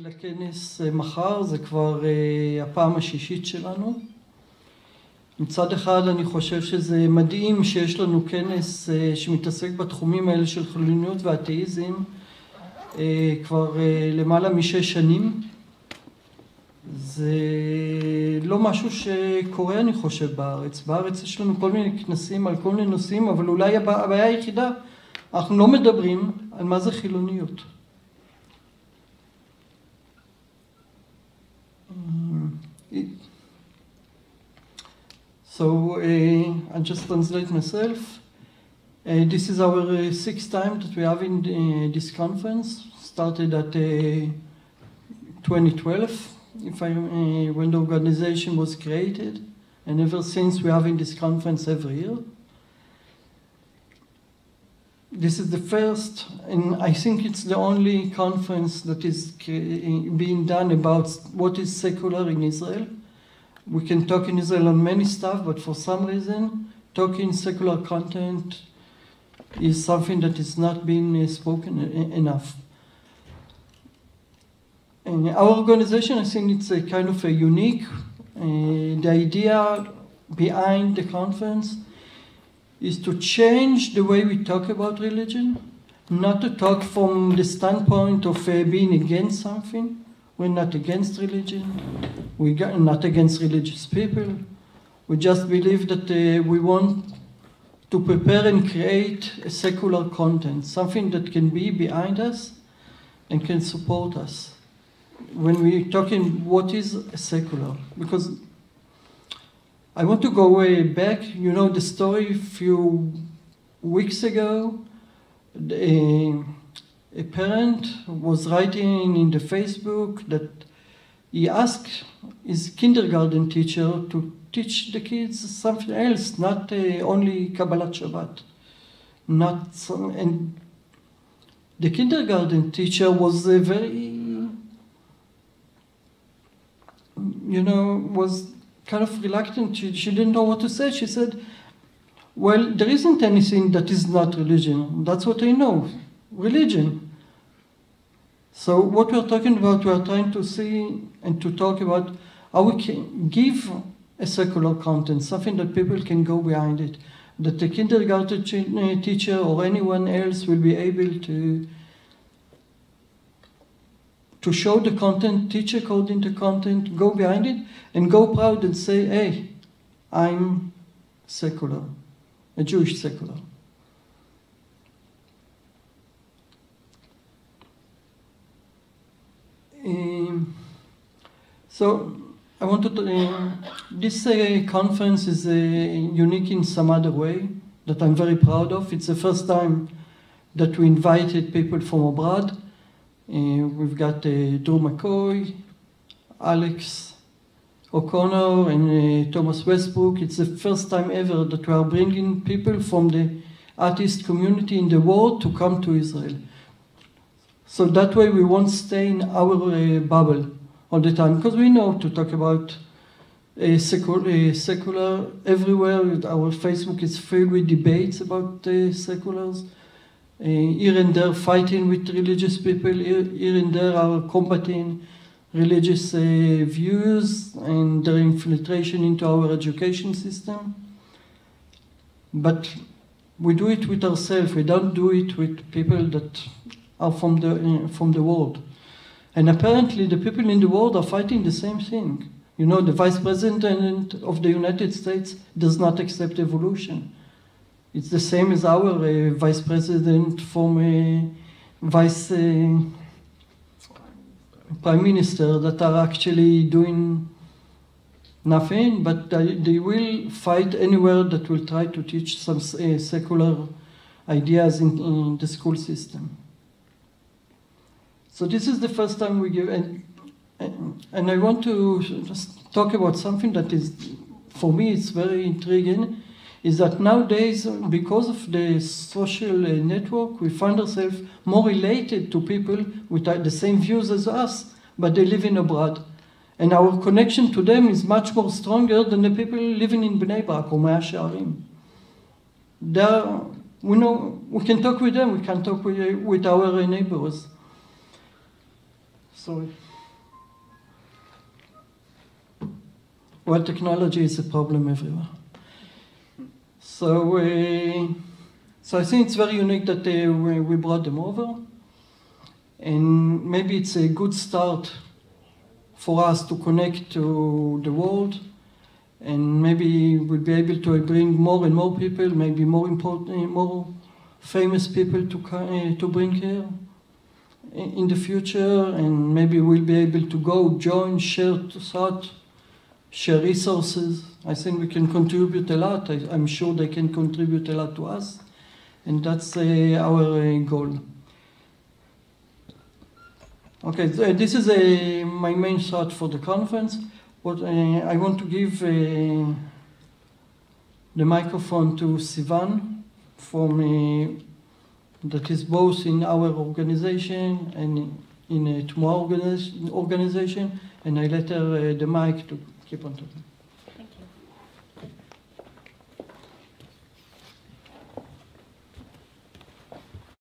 לכנס מחר, זה כבר הפעם השישית שלנו. מצד אחד אני חושב שזה מדהים שיש לנו כנס שמתעסק בתחומים האלה של חילוניות ואתאיזם כבר למעלה משש שנים. זה לא משהו שקורה אני חושב בארץ. בארץ יש לנו כל מיני כנסים על כל מיני נושאים, אבל אולי הבעיה היחידה, אנחנו לא מדברים על מה זה חילוניות. So I'll just translate myself. This is our sixth time that we have in this conference. Started at 2012, when the organization was created, and ever since we have in this conference every year. This is the first, and I think it's the only conference that is being done about what is secular in Israel. We can talk in Israel on many stuff, but for some reason, talking secular content is something that is not being spoken enough. And our organization, I think it's a kind of a unique. The idea behind the conference is to change the way we talk about religion, not to talk from the standpoint of being against something. We're not against religion. We're not against religious people. We just believe that we want to prepare and create a secular content, something that can be behind us and can support us. When we're talking what is secular, because I want to go way back. You know the story a few weeks ago. A parent was writing in the Facebook that he asked his kindergarten teacher to teach the kids something else, not only Kabbalat Shabbat. And the kindergarten teacher was very, was kind of reluctant. She didn't know what to say. She said, well, there isn't anything that is not religion. That's what I know, religion. So what we're talking about, we're trying to see and to talk about how we can give a secular content, something that people can go behind it, that the kindergarten teacher or anyone else will be able to show the content, teach according to content, go behind it, and go proud and say, hey, I'm secular, a Jewish secular. So I wanted to, this conference is unique in some other way that I'm very proud of. It's the first time that we invited people from abroad. We've got Drew McCoy, Alex O'Connor, and Thomas Westbrook. It's the first time ever that we are bringing people from the atheist community in the world to come to Israel. So that way we won't stay in our bubble all the time, because we know to talk about secular everywhere. Our Facebook is filled with debates about seculars. Here and there fighting with religious people, here and there are combating religious views and their infiltration into our education system. But we do it with ourselves. We don't do it with people that are from the world. And apparently the people in the world are fighting the same thing. You know, the Vice President of the United States does not accept evolution. It's the same as our Vice President, former Vice Prime Minister, that are actually doing nothing, but they will fight anywhere that will try to teach some secular ideas in the school system. So this is the first time we give, and I want to just talk about something that is, for me, it's very intriguing, is that nowadays, because of the social network, we find ourselves more related to people with the same views as us, but they live in abroad. And our connection to them is much more stronger than the people living in Bnei Brak or מ.ח.ר. We know we can talk with them, we can talk with our neighbors. Sorry. well, technology is a problem everywhere. So I think it's very unique that we brought them over. And maybe it's a good start for us to connect to the world. And maybe we'll be able to bring more and more people, maybe more important, more famous people to bring here in the future. And maybe we'll be able to go, join, share thought, share resources. I think we can contribute a lot. I'm sure they can contribute a lot to us. And that's our goal. Okay, this is my main thought for the conference. What I want to give the microphone to Sivan, that is both in our organization and in a tomorrow organization, and I let her the mic to keep on talking.